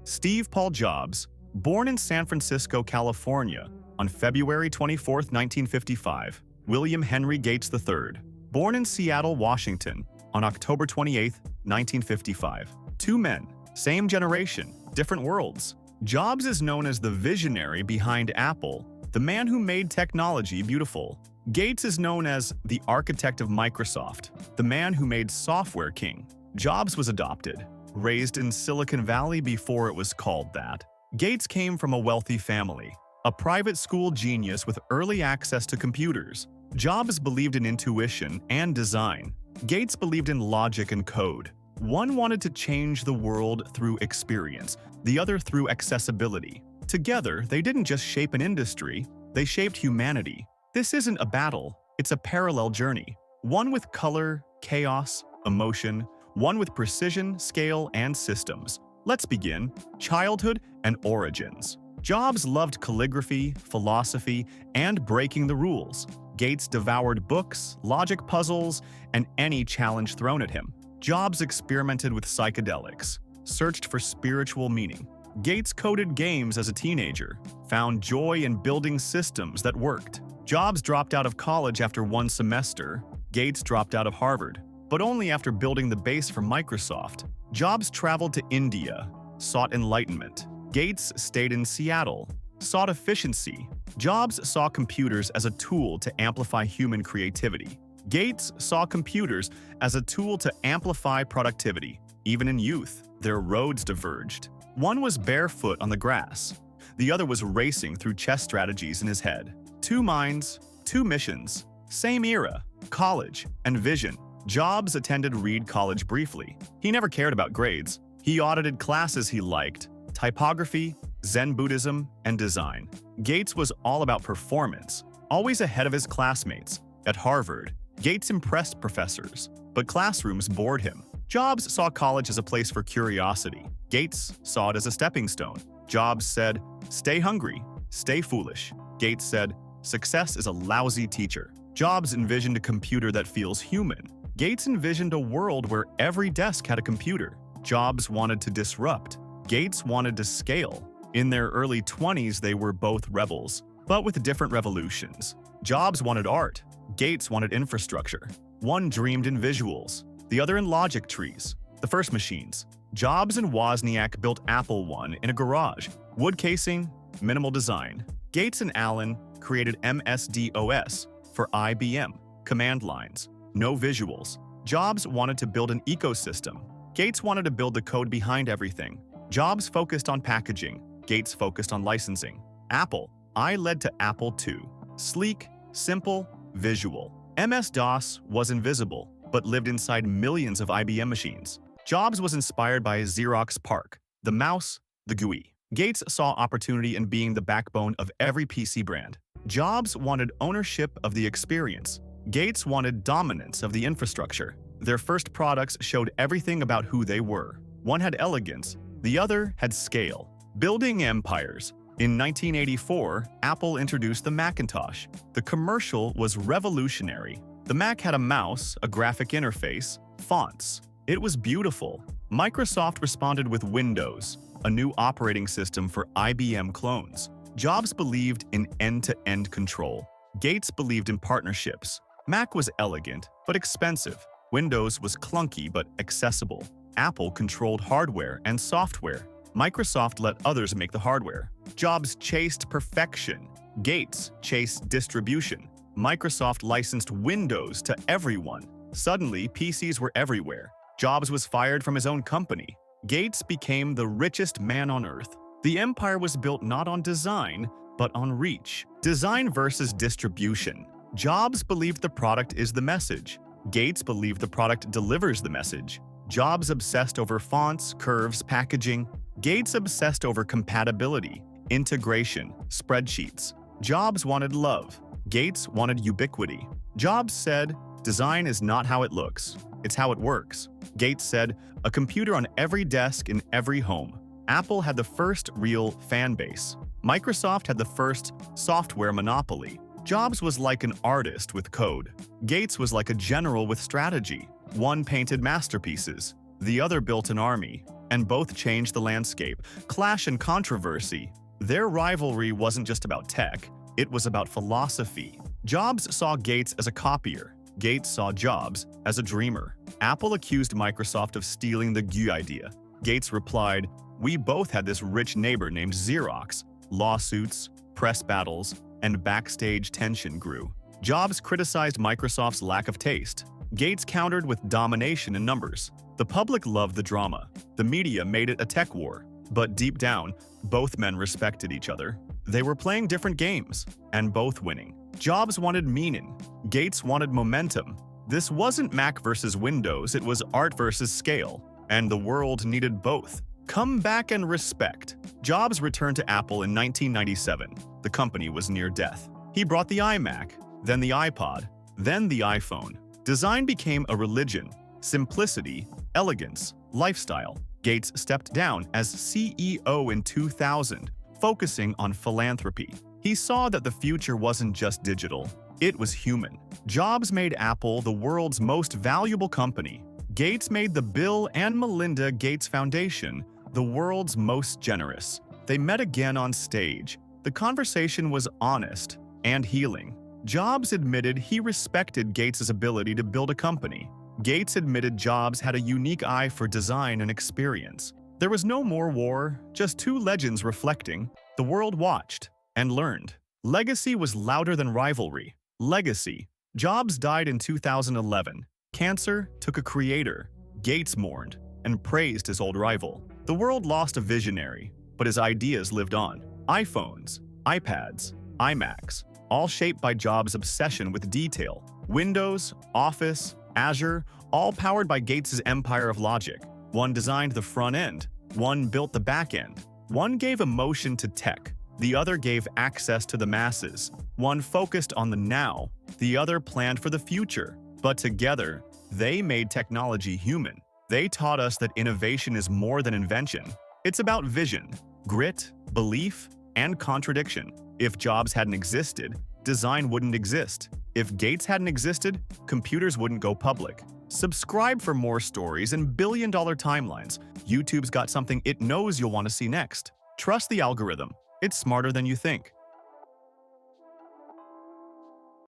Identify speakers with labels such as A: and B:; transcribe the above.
A: Steve Paul Jobs, born in San Francisco, California, on February 24, 1955. William Henry Gates III, born in Seattle, Washington, on October 28, 1955. Two men, same generation, different worlds. Jobs is known as the visionary behind Apple, the man who made technology beautiful. Gates is known as the architect of Microsoft, the man who made software king. Jobs was adopted, raised in Silicon Valley before it was called that. Gates came from a wealthy family, a private school genius with early access to computers. Jobs believed in intuition and design. Gates believed in logic and code. One wanted to change the world through experience, the other through accessibility. Together, they didn't just shape an industry, they shaped humanity. This isn't a battle, it's a parallel journey. One with color, chaos, emotion, one with precision, scale, and systems. Let's begin. Childhood and origins. Jobs loved calligraphy, philosophy, and breaking the rules. Gates devoured books, logic puzzles, and any challenge thrown at him. Jobs experimented with psychedelics, searched for spiritual meaning. Gates coded games as a teenager, found joy in building systems that worked. Jobs dropped out of college after one semester. Gates dropped out of Harvard, but only after building the base for Microsoft. Jobs traveled to India, sought enlightenment. Gates stayed in Seattle, sought efficiency. Jobs saw computers as a tool to amplify human creativity. Gates saw computers as a tool to amplify productivity. Even in youth, their roads diverged. One was barefoot on the grass. The other was racing through chess strategies in his head. Two minds, two missions, same era, college, and vision. Jobs attended Reed College briefly. He never cared about grades. He audited classes he liked: typography, Zen Buddhism, and design. Gates was all about performance, always ahead of his classmates. At Harvard, Gates impressed professors, but classrooms bored him. Jobs saw college as a place for curiosity. Gates saw it as a stepping stone. Jobs said, "Stay hungry, stay foolish." Gates said, "Success is a lousy teacher." Jobs envisioned a computer that feels human. Gates envisioned a world where every desk had a computer. Jobs wanted to disrupt. Gates wanted to scale. In their early 20s, they were both rebels, but with different revolutions. Jobs wanted art. Gates wanted infrastructure. One dreamed in visuals, the other in logic trees, the first machines. Jobs and Wozniak built Apple I in a garage. Wood casing, minimal design. Gates and Allen created MS-DOS for IBM. Command lines, no visuals. Jobs wanted to build an ecosystem. Gates wanted to build the code behind everything. Jobs focused on packaging. Gates focused on licensing. Apple I led to Apple II. Sleek, simple, visual. MS-DOS was invisible, but lived inside millions of IBM machines. Jobs was inspired by Xerox PARC, the mouse, the GUI. Gates saw opportunity in being the backbone of every PC brand. Jobs wanted ownership of the experience. Gates wanted dominance of the infrastructure. Their first products showed everything about who they were. One had elegance, the other had scale. Building empires. In 1984, Apple introduced the Macintosh. The commercial was revolutionary. The Mac had a mouse, a graphic interface, fonts. It was beautiful. Microsoft responded with Windows, a new operating system for IBM clones. Jobs believed in end-to-end control. Gates believed in partnerships. Mac was elegant, but expensive. Windows was clunky, but accessible. Apple controlled hardware and software. Microsoft let others make the hardware. Jobs chased perfection. Gates chased distribution. Microsoft licensed Windows to everyone. Suddenly, PCs were everywhere. Jobs was fired from his own company. Gates became the richest man on earth. The empire was built not on design, but on reach. Design versus distribution. Jobs believed the product is the message. Gates believed the product delivers the message. Jobs obsessed over fonts, curves, packaging. Gates obsessed over compatibility, integration, spreadsheets. Jobs wanted love. Gates wanted ubiquity. Jobs said, "Design is not how it looks, it's how it works." Gates said, "A computer on every desk in every home." Apple had the first real fan base. Microsoft had the first software monopoly. Jobs was like an artist with code. Gates was like a general with strategy. One painted masterpieces, The other built an army, and both changed the landscape. Clash and controversy. Their rivalry wasn't just about tech, it was about philosophy. Jobs saw Gates as a copier. Gates saw Jobs as a dreamer. Apple accused Microsoft of stealing the GUI idea. Gates replied, "We both had this rich neighbor named Xerox." Lawsuits, press battles, and backstage tension grew. Jobs criticized Microsoft's lack of taste. Gates countered with domination in numbers. The public loved the drama. The media made it a tech war. But deep down, both men respected each other. They were playing different games, and both winning. Jobs wanted meaning. Gates wanted momentum. This wasn't Mac versus Windows, it was art versus scale. And the world needed both. Come back and respect. Jobs returned to Apple in 1997. The company was near death. He brought the iMac, then the iPod, then the iPhone. Design became a religion. Simplicity, elegance, lifestyle. Gates stepped down as CEO in 2000, focusing on philanthropy. He saw that the future wasn't just digital, it was human. Jobs made Apple the world's most valuable company. Gates made the Bill and Melinda Gates Foundation the world's most generous. They met again on stage. The conversation was honest and healing. Jobs admitted he respected Gates' ability to build a company. Gates admitted Jobs had a unique eye for design and experience. There was no more war, just two legends reflecting. The world watched and learned. Legacy was louder than rivalry. Legacy. Jobs died in 2011. Cancer took a creator. Gates mourned and praised his old rival. The world lost a visionary, but his ideas lived on. iPhones, iPads, iMacs, all shaped by Jobs' obsession with detail. Windows, Office, Azure, all powered by Gates' empire of logic. One designed the front end, one built the back end. One gave emotion to tech, the other gave access to the masses. One focused on the now, the other planned for the future. But together, they made technology human. They taught us that innovation is more than invention. It's about vision, grit, belief, and contradiction. If Jobs hadn't existed, design wouldn't exist. If Gates hadn't existed, computers wouldn't go public. Subscribe for more stories and billion-dollar timelines. YouTube's got something it knows you'll want to see next. Trust the algorithm. It's smarter than you think.